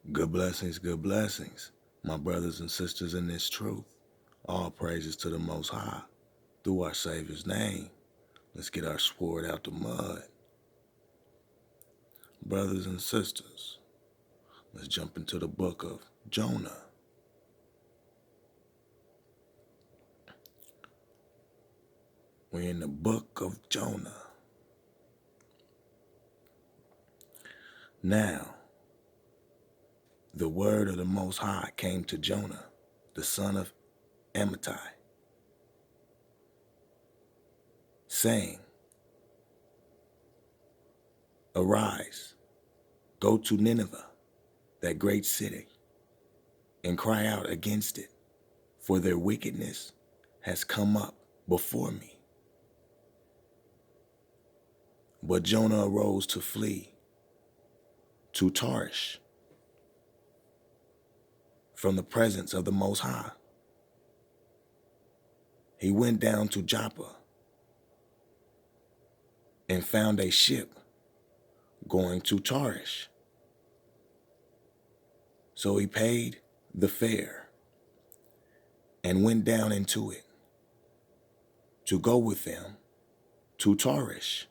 Good blessings, my brothers and sisters in this truth. All praises to the Most High. Through our Savior's name, let's get our sword out the mud. Brothers and sisters, let's jump into the book of Jonah. We're in the book of Jonah. Now, the word of the Most High came to Jonah, the son of Amittai, saying, Arise, go to Nineveh, that great city, and cry out against it, for their wickedness has come up before me. But Jonah arose to flee to Tarshish from the presence of the Most High. He went down to Joppa and found a ship going to Tarshish. So he paid the fare and went down into it to go with them to Tarshish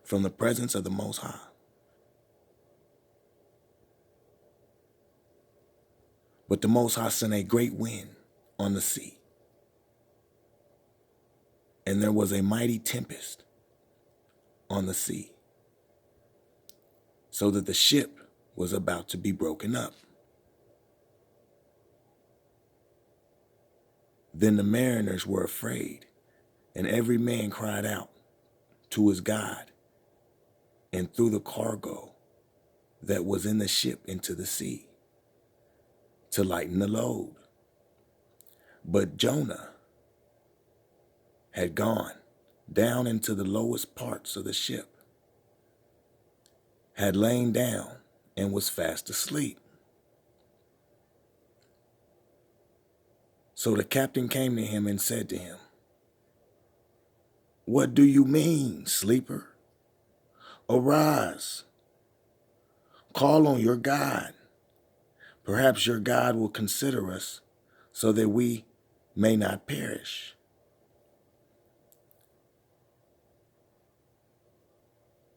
from the presence of the Most High. But the Most High sent a great wind on the sea, and there was a mighty tempest on the sea, so that the ship was about to be broken up. Then the mariners were afraid, and every man cried out to his God, and threw the cargo that was in the ship into the sea to lighten the load. But Jonah had gone down into the lowest parts of the ship, had lain down, and was fast asleep. So the captain came to him and said to him, What do you mean, sleeper? Arise, call on your God. Perhaps your God will consider us so that we may not perish.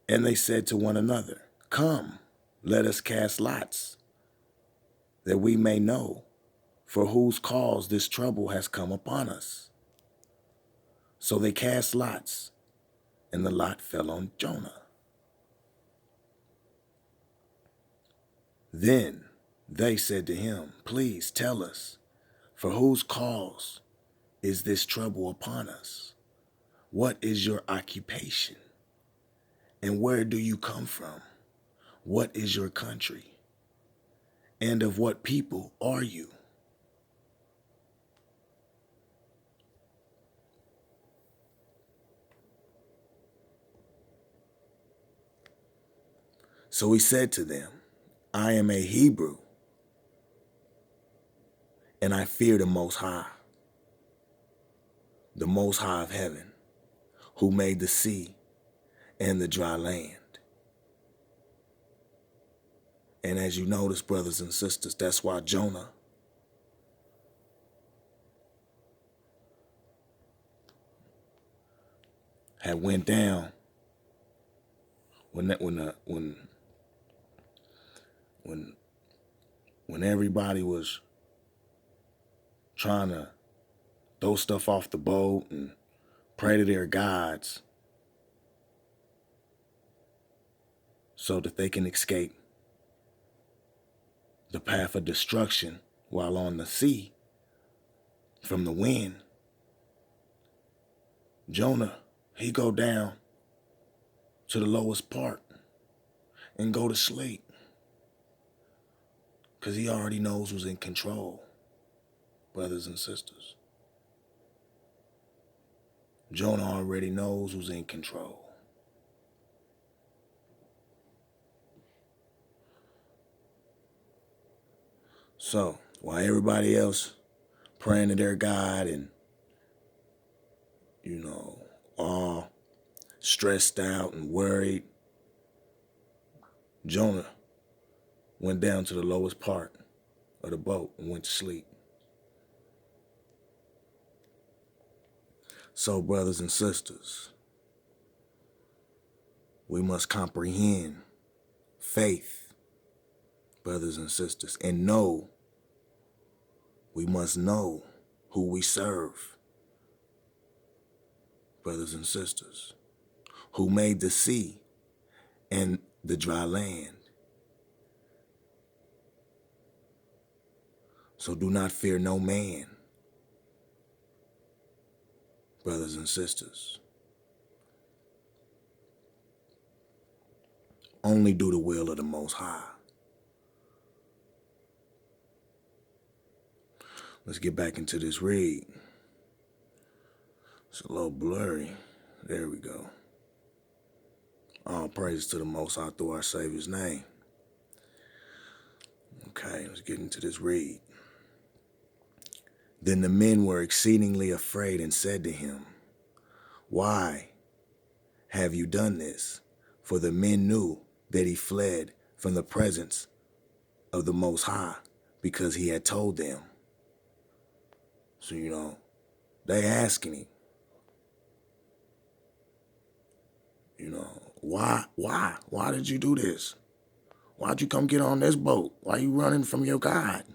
And they said to one another, Come, let us cast lots, that we may know for whose cause this trouble has come upon us. So they cast lots, and the lot fell on Jonah. Then they said to him, Please tell us, for whose cause is this trouble upon us? What is your occupation? And where do you come from? What is your country? And of what people are you? So he said to them, I am a Hebrew, and I fear the Most High of heaven, who made the sea and the dry land. And as you notice, brothers and sisters, that's why Jonah had went down when everybody was trying to throw stuff off the boat and pray to their gods so that they can escape the path of destruction while on the sea from the wind. Jonah, he go down to the lowest part and go to sleep, because he already knows who's in control, brothers and sisters. Jonah already knows who's in control. So, while everybody else praying to their God and, all stressed out and worried, Jonah went down to the lowest part of the boat and went to sleep. So, brothers and sisters, we must comprehend faith, brothers and sisters, and we must know who we serve, brothers and sisters, who made the sea and the dry land. So do not fear no man, brothers and sisters. Only do the will of the Most High. Let's get back into this read. It's a little blurry. There we go. All praise to the Most High through our Savior's name. Okay, let's get into this read. Then the men were exceedingly afraid and said to him, "Why have you done this?" For the men knew that he fled from the presence of the Most High because he had told them. So, they asking him, why did you do this? Why'd you come get on this boat? Why you running from your God?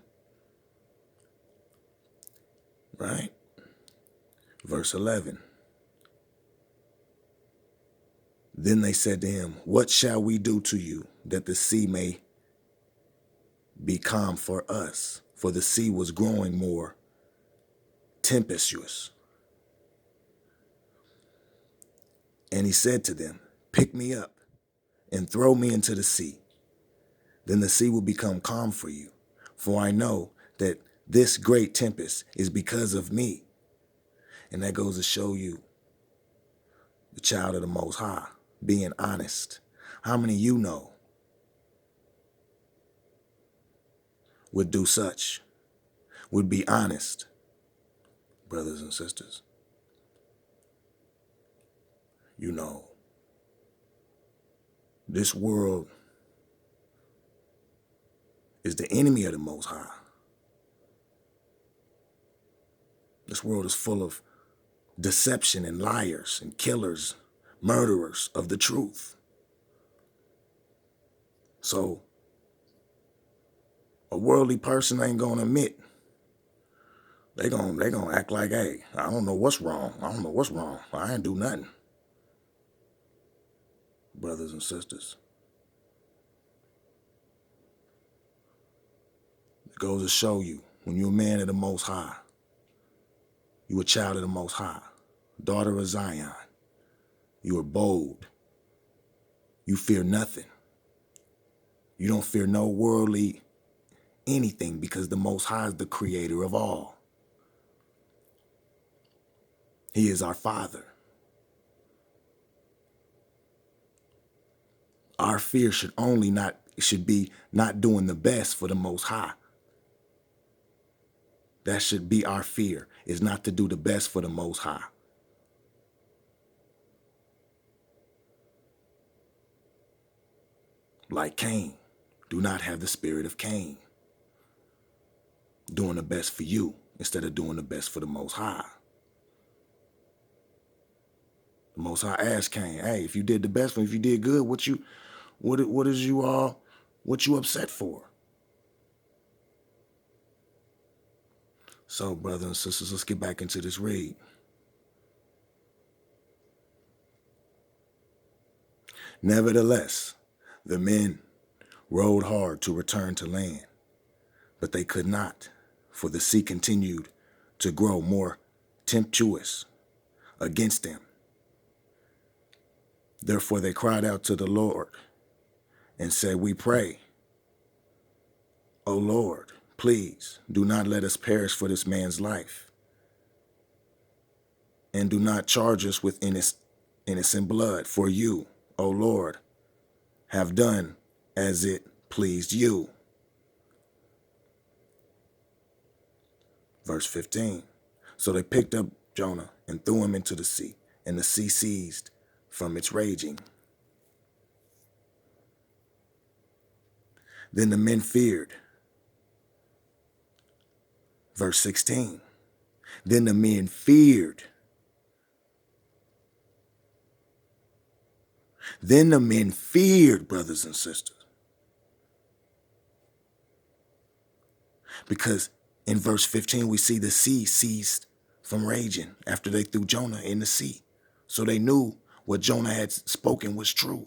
Right? Verse 11. Then they said to him, "What shall we do to you that the sea may be calm for us?" For the sea was growing more tempestuous. And he said to them, "Pick me up and throw me into the sea. Then the sea will become calm for you. For I know that this great tempest is because of me." And that goes to show you the child of the Most High being honest. How many of you know would do such, would be honest, brothers and sisters? This world is the enemy of the Most High. This world is full of deception and liars and killers, murderers of the truth. So a worldly person ain't gonna admit. They gonna act like, "Hey, I don't know what's wrong. I don't know what's wrong. I ain't do nothing." Brothers and sisters, it goes to show you, when you're a man of the Most High, you a child of the Most High, daughter of Zion, you are bold. You fear nothing. You don't fear no worldly anything, because the Most High is the creator of all. He is our Father. Our fear should be not doing the best for the Most High. That should be our fear, is not to do the best for the Most High. Like Cain, do not have the spirit of Cain, doing the best for you instead of doing the best for the Most High. The Most High asked Cain, "Hey, if you did the best for him, if you did good, what you upset for?" So, brothers and sisters, let's get back into this read. Nevertheless, the men rowed hard to return to land, but they could not, for the sea continued to grow more tempestuous against them. Therefore they cried out to the Lord and said, "We pray, O Lord, please do not let us perish for this man's life, and do not charge us with innocent blood. For you, O Lord, have done as it pleased you." Verse 15. So they picked up Jonah and threw him into the sea, and the sea ceased from its raging. Then the men feared. Verse 16. Then the men feared. Then the men feared, brothers and sisters. Because in verse 15, we see the sea ceased from raging after they threw Jonah in the sea. So they knew what Jonah had spoken was true.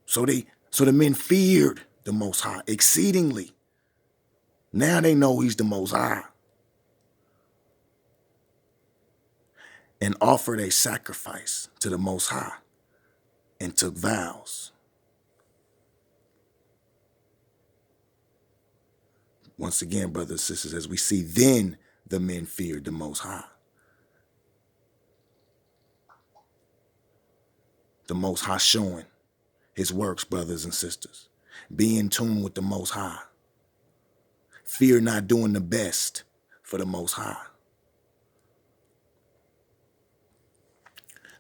So the men feared the Most High exceedingly. Now they know he's the Most High. And offered a sacrifice to the Most High and took vows. Once again, brothers and sisters, as we see, then the men feared the Most High. The Most High showing his works, brothers and sisters. Be in tune with the Most High. Fear not doing the best for the Most High.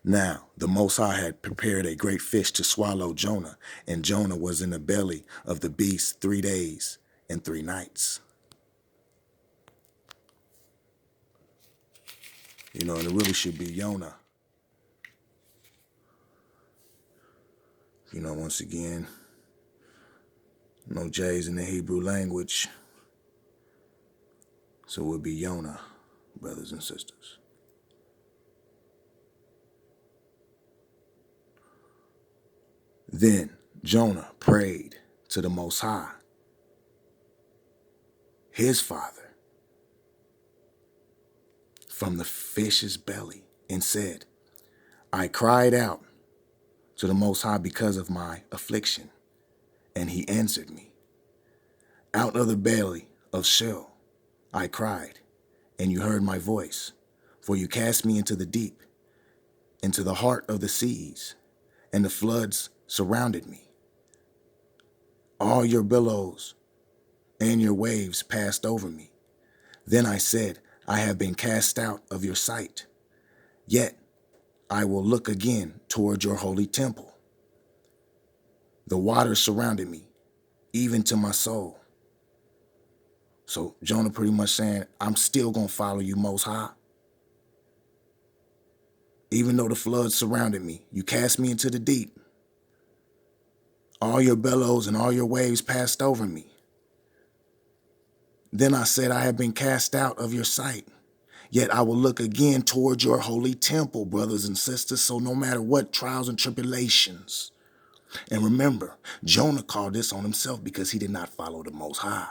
Now, the Most High had prepared a great fish to swallow Jonah, and Jonah was in the belly of the beast 3 days and 3 nights. And it really should be Yonah. Once again, no J's in the Hebrew language. So it would be Yonah, brothers and sisters. Then Jonah prayed to the Most High, his Father, from the fish's belly, and said, I cried out to the Most High because of my affliction, and he answered me. Out of the belly of Sheol I cried, and you heard my voice, for you cast me into the deep, into the heart of the seas, and the floods surrounded me. All your billows and your waves passed over me. Then I said, I have been cast out of your sight, yet I will look again toward your holy temple. The waters surrounded me, even to my soul. So Jonah pretty much saying, I'm still going to follow you, Most High. Even though the floods surrounded me, you cast me into the deep. All your billows and all your waves passed over me. Then I said, I have been cast out of your sight, yet I will look again toward your holy temple, brothers and sisters. So no matter what trials and tribulations, and remember, Jonah called this on himself because he did not follow the Most High.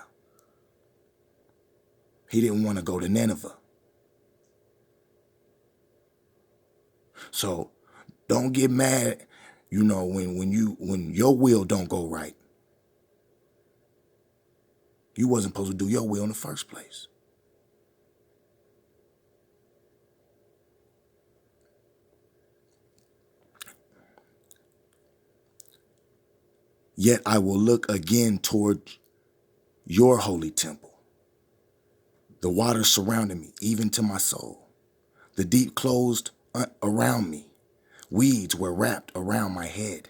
He didn't want to go to Nineveh. So don't get mad, when your will don't go right. You wasn't supposed to do your will in the first place. Yet I will look again toward your holy temple. The waters surrounded me, even to my soul. The deep closed around me. Weeds were wrapped around my head.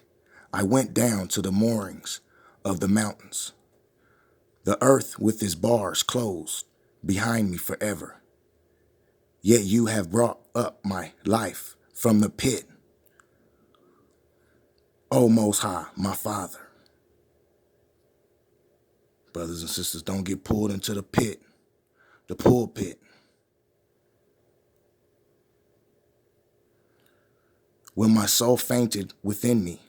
I went down to the moorings of the mountains. The earth with its bars closed behind me forever. Yet you have brought up my life from the pit. O Most High, my Father. Brothers and sisters, don't get pulled into the pit, the pulpit. When my soul fainted within me,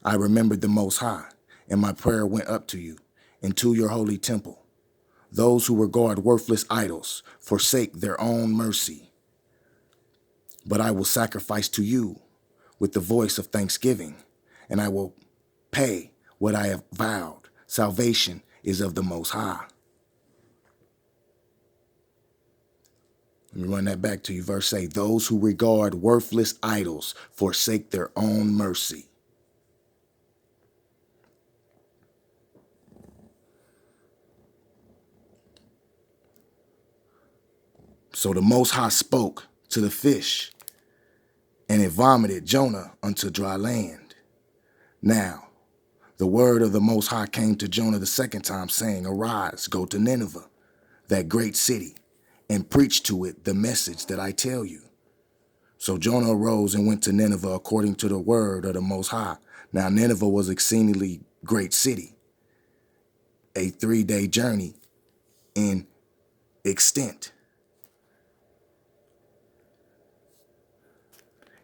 I remembered the Most High, and my prayer went up to you and to your holy temple. Those who regard worthless idols forsake their own mercy. But I will sacrifice to you with the voice of thanksgiving, and I will pay what I have vowed. Salvation is of the Most High. Let me run that back to you. Verse 8, those who regard worthless idols forsake their own mercy. So the Most High spoke to the fish, and it vomited Jonah unto dry land. Now, the word of the Most High came to Jonah the second time, saying, Arise, go to Nineveh, that great city, and preach to it the message that I tell you. So Jonah arose and went to Nineveh according to the word of the Most High. Now Nineveh was an exceedingly great city, a 3-day journey in extent.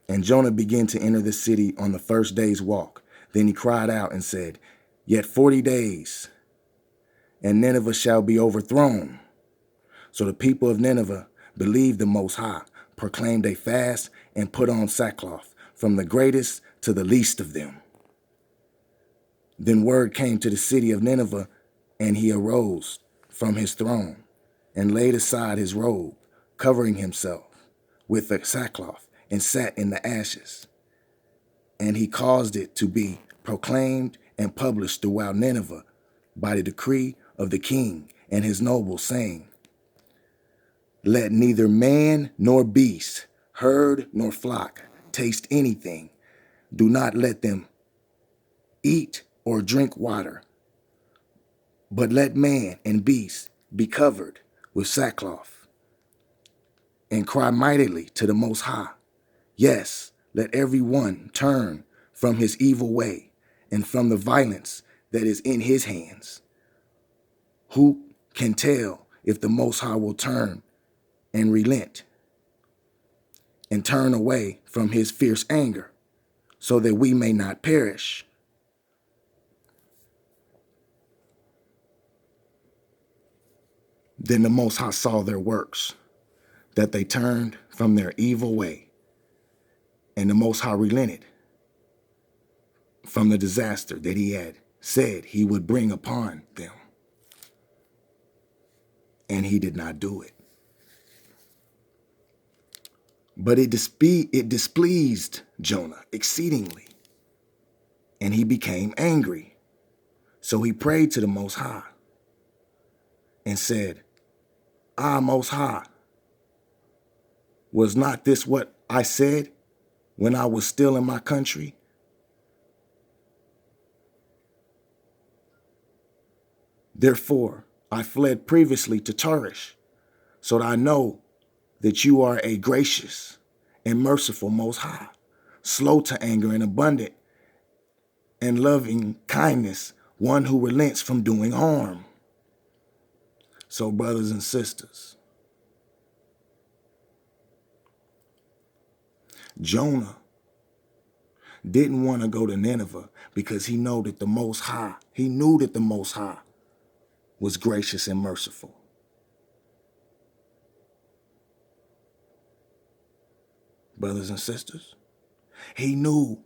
And Jonah began to enter the city on the first day's walk. Then he cried out and said, Yet 40 days, and Nineveh shall be overthrown. So the people of Nineveh believed the Most High, proclaimed a fast, and put on sackcloth, from the greatest to the least of them. Then word came to the city of Nineveh, and he arose from his throne, and laid aside his robe, covering himself with the sackcloth, and sat in the ashes. And he caused it to be proclaimed and published throughout Nineveh by the decree of the king and his nobles, saying, Let neither man nor beast, herd nor flock, taste anything. Do not let them eat or drink water, but let man and beast be covered with sackcloth, and cry mightily to the Most High. Yes, let every one turn from his evil way and from the violence that is in his hands. Who can tell if the Most High will turn and relent and turn away from his fierce anger, so that we may not perish? Then the Most High saw their works, that they turned from their evil way, and the Most High relented from the disaster that he had said he would bring upon them. And he did not do it. But it displeased Jonah exceedingly, and he became angry. So he prayed to the Most High and said, Most High, was not this what I said when I was still in my country? Therefore, I fled previously to Tarshish, so that I know that you are a gracious and merciful Most High, slow to anger and abundant and loving kindness, one who relents from doing harm. So, brothers and sisters, Jonah didn't want to go to Nineveh because he knew that the Most High was gracious and merciful. Brothers and sisters, he knew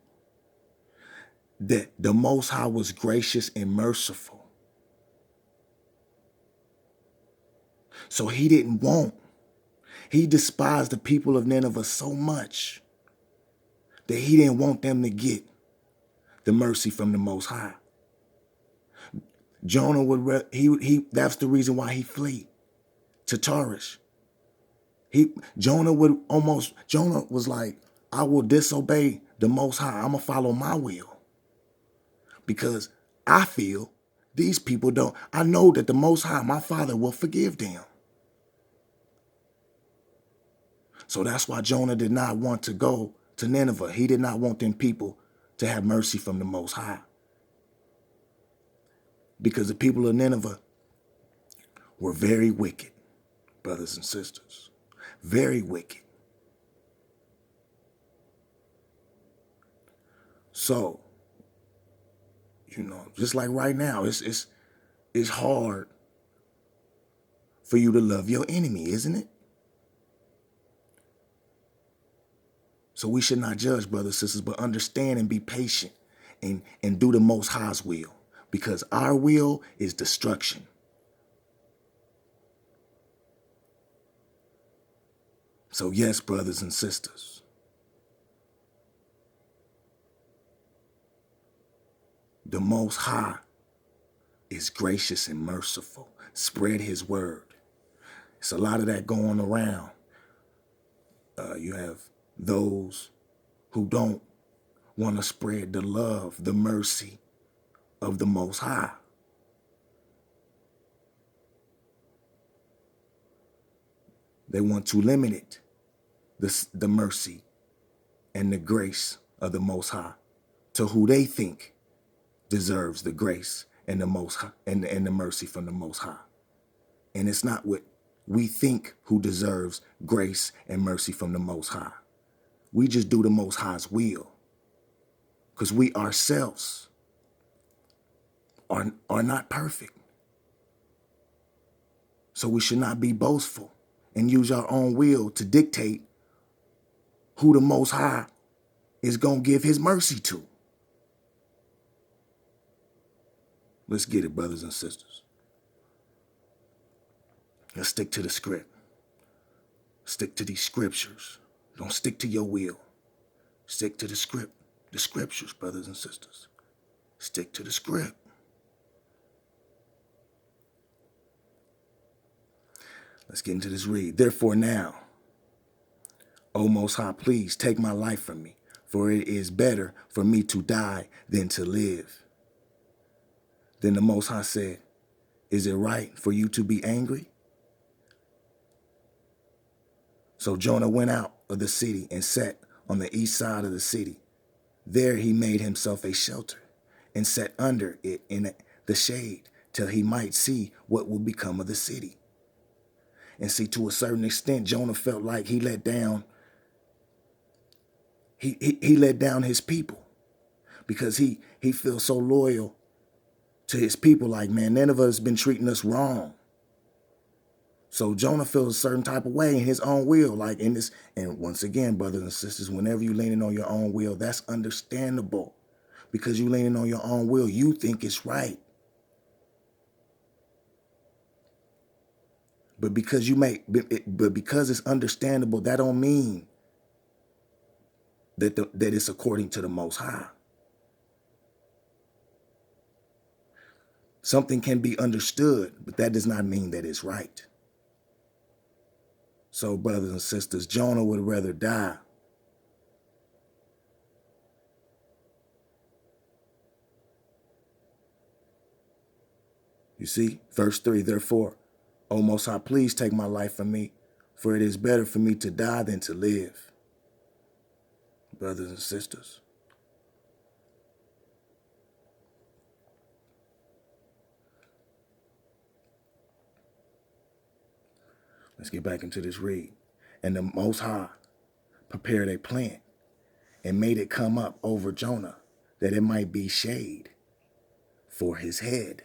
that the Most High was gracious and merciful. So he despised the people of Nineveh so much that he didn't want them to get the mercy from the Most High. Jonah that's the reason why he fled to Tarshish. Jonah was like, I will disobey the Most High. I'm going to follow my will. Because I feel these people I know that the Most High, my Father, will forgive them. So that's why Jonah did not want to go to Nineveh. He did not want them people to have mercy from the Most High. Because the people of Nineveh were very wicked, brothers and sisters. Very wicked. So, just like right now, it's hard for you to love your enemy, isn't it? So we should not judge, brothers and sisters, but understand and be patient and do the Most High's will, because our will is destruction. So yes, brothers and sisters, the Most High is gracious and merciful. Spread his word. It's a lot of that going around. You have those who don't want to spread the love, the mercy, of the Most High. They want to limit the mercy and the grace of the Most High to who they think deserves the grace and the Most High, and the mercy from the Most High. And it's not what we think who deserves grace and mercy from the Most High. We just do the Most High's will, because we ourselves are not perfect. So we should not be boastful and use our own will to dictate who the Most High is going to give his mercy to. Let's get it, brothers and sisters. Let's stick to the script. Stick to these scriptures. Don't stick to your will. Stick to the script, the scriptures, brothers and sisters. Stick to the script. Let's get into this read. Therefore now, O Most High, please take my life from me, for it is better for me to die than to live. Then the Most High said, is it right for you to be angry? So Jonah went out of the city and sat on the east side of the city. There he made himself a shelter and sat under it in the shade till he might see what would become of the city. And see, to a certain extent, Jonah felt like he let down his people, because he feels so loyal to his people. Like, man, Nineveh has been treating us wrong. So Jonah feels a certain type of way in his own will, like in this. And once again, brothers and sisters, whenever you're leaning on your own will, that's understandable, because you're leaning on your own will. You think it's right. But because it's understandable, that don't mean that it's according to the Most High. Something can be understood, but that does not mean that it's right. So, brothers and sisters, Jonah would rather die you see, verse 3, therefore, O Most High, please take my life from me, for it is better for me to die than to live. Brothers and sisters, let's get back into this read. And the Most High prepared a plant and made it come up over Jonah, that it might be shade for his head,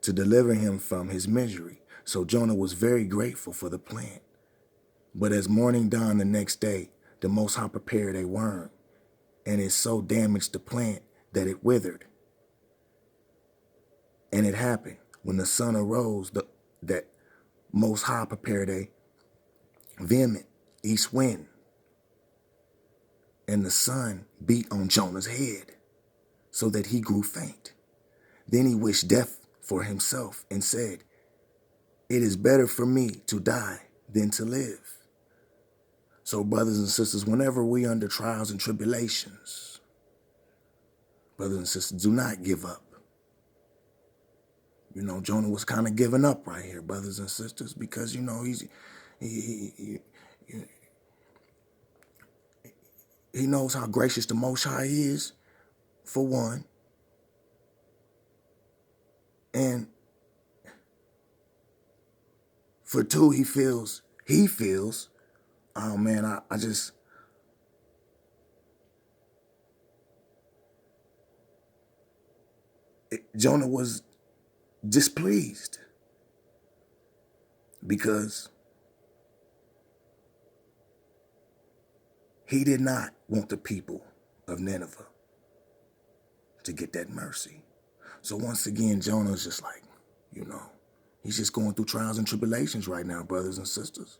to deliver him from his misery. So Jonah was very grateful for the plant. But as morning dawned the next day, the Most High prepared a worm, and it so damaged the plant that it withered. And it happened, when the sun arose, that Most High prepared a vehement east wind, and the sun beat on Jonah's head, so that he grew faint. Then he wished death for himself and said, it is better for me to die than to live. So, brothers and sisters, whenever we under trials and tribulations, brothers and sisters, do not give up. You know, Jonah was kind of giving up right here, brothers and sisters, because, you know, he knows how gracious the Most High is, for one. And for two, he feels, oh man, Jonah was displeased, because he did not want the people of Nineveh to get that mercy. So once again, Jonah's just like, you know, he's just going through trials and tribulations right now, brothers and sisters.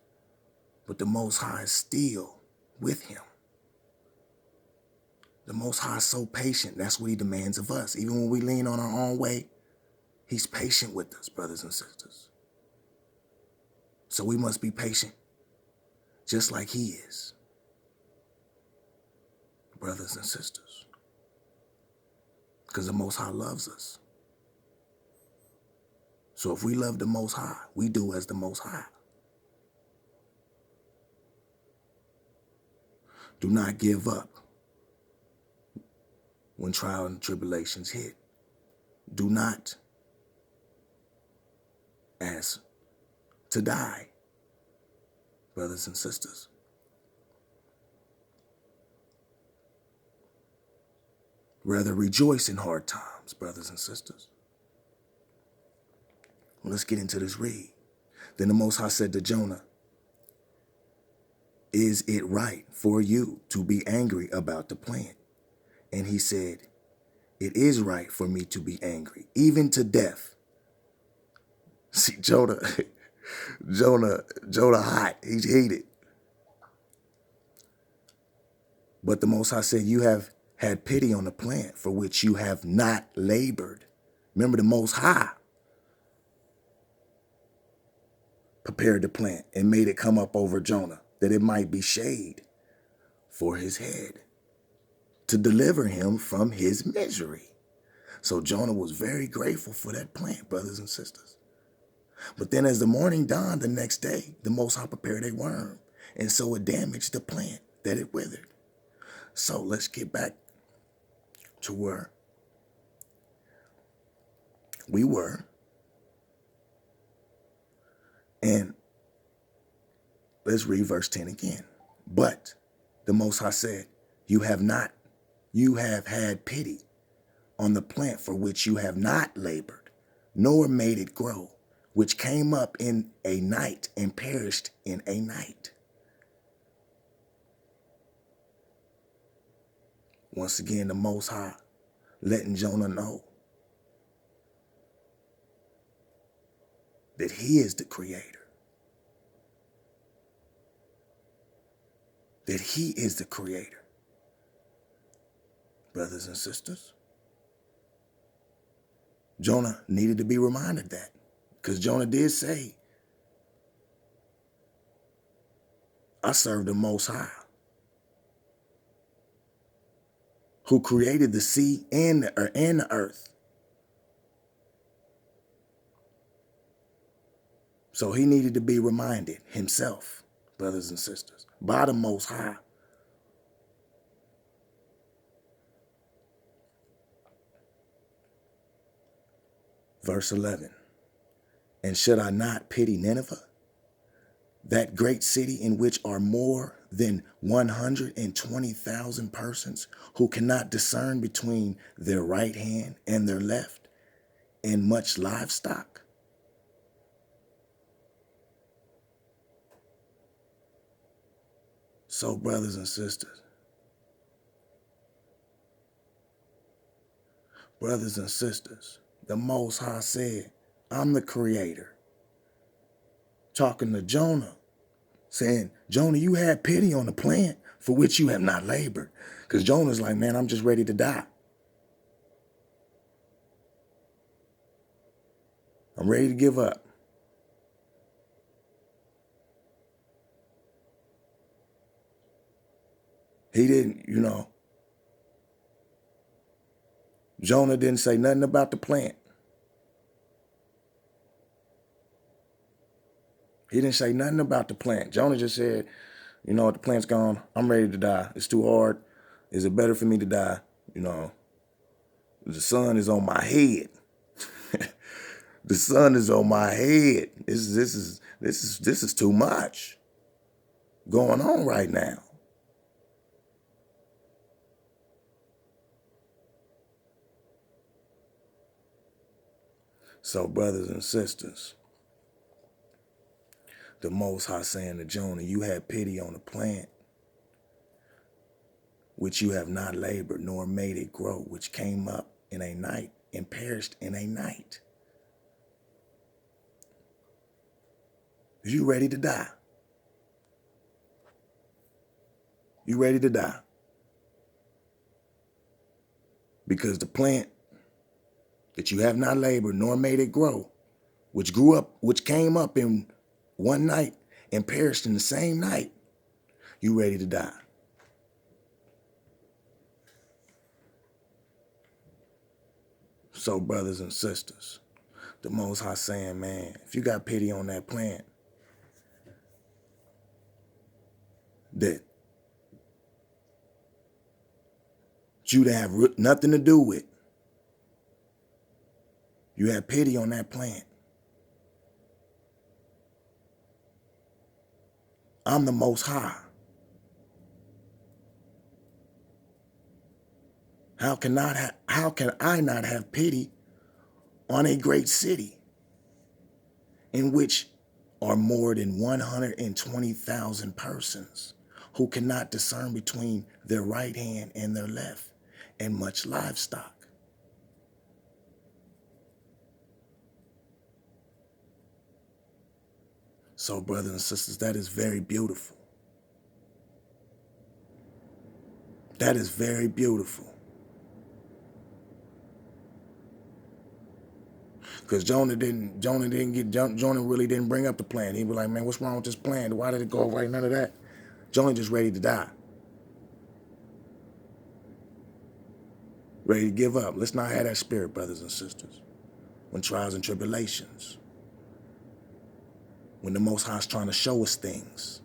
But the Most High is still with him. The Most High is so patient. That's what he demands of us. Even when we lean on our own way, he's patient with us, brothers and sisters. So we must be patient, just like he is, brothers and sisters. because the Most High loves us. So if we love the Most High, we do as the Most High. Do not give up when trial and tribulations hit. Do not ask to die, brothers and sisters. Rather rejoice in hard times, brothers and sisters. Well, let's get into this read. Then the Most High said to Jonah, is it right for you to be angry about the plant? And he said, it is right for me to be angry, even to death. See, Jonah hot. He's heated. But the Most High said, you have had pity on the plant for which you have not labored. Remember, the Most High prepared the plant and made it come up over Jonah, that it might be shade for his head, to deliver him from his misery. So Jonah was very grateful for that plant, brothers and sisters. But then as the morning dawned the next day, the Most High prepared a worm, and so it damaged the plant that it withered. So let's get back to where we were. And let's read verse 10 again. But the Most High said, you have had pity on the plant for which you have not labored, nor made it grow, which came up in a night and perished in a night. Once again, the Most High letting Jonah know that he is the creator. That he is the creator. Brothers and sisters, Jonah needed to be reminded that, because Jonah did say, I serve the Most High, who created the sea and the earth. So he needed to be reminded himself, brothers and sisters, by the Most High. Verse 11, and should I not pity Nineveh, that great city in which are more than 120,000 persons who cannot discern between their right hand and their left, and much livestock? So, brothers and sisters, the Most High said, I'm the creator. Talking to Jonah, saying, Jonah, you had pity on the plant for which you have not labored. Because Jonah's like, man, I'm just ready to die. I'm ready to give up. He didn't, Jonah didn't say nothing about the plant. He didn't say nothing about the plant. Jonah just said, you know what, the plant's gone. I'm ready to die. It's too hard. Is it better for me to die? The sun is on my head. The sun is on my head. This is too much going on right now. So, brothers and sisters, the Most High saying to Jonah, you had pity on the plant which you have not labored, nor made it grow, which came up in a night and perished in a night. You ready to die? You ready to die? Because the plant that you have not labored, nor made it grow, which came up in one night and perished in the same night, you ready to die. So, brothers and sisters, the Most High saying, man, if you got pity on that plant that you'd have nothing to do with, you have pity on that plant. I'm the Most High. How can I not have pity on a great city in which are more than 120,000 persons who cannot discern between their right hand and their left, and much livestock? So, brothers and sisters, that is very beautiful. That is very beautiful. Because Jonah really didn't bring up the plan. He was like, man, what's wrong with this plan? Why did it go right? None of that. Jonah just ready to die. Ready to give up. Let's not have that spirit, brothers and sisters. When trials and tribulations, when the Most High is trying to show us things,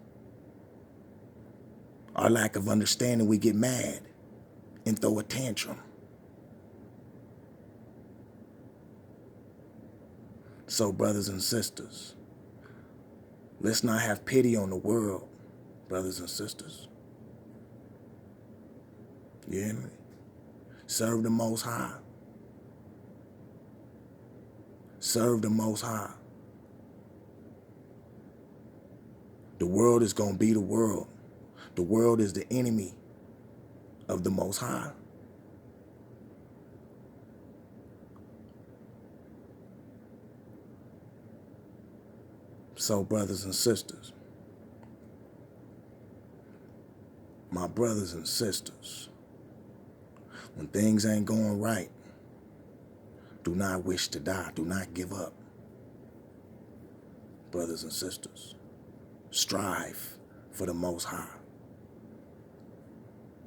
our lack of understanding, we get mad and throw a tantrum. So, brothers and sisters, let's not have pity on the world, brothers and sisters. You hear me? Serve the Most High. Serve the Most High. The world is going to be the world. The world is the enemy of the Most High. So, brothers and sisters, my brothers and sisters, when things ain't going right, do not wish to die. Do not give up. Brothers and sisters, strive for the Most High.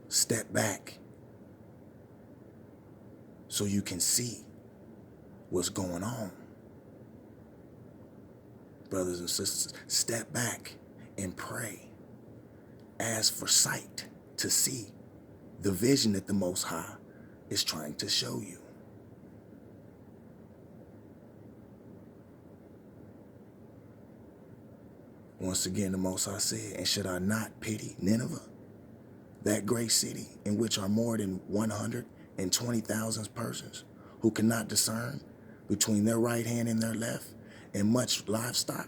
Step back so you can see what's going on. Brothers and sisters, step back and pray. Ask for sight to see the vision that the Most High is trying to show you. Once again, the Most High said, and should I not pity Nineveh, that great city in which are more than 120,000 persons who cannot discern between their right hand and their left, and much livestock?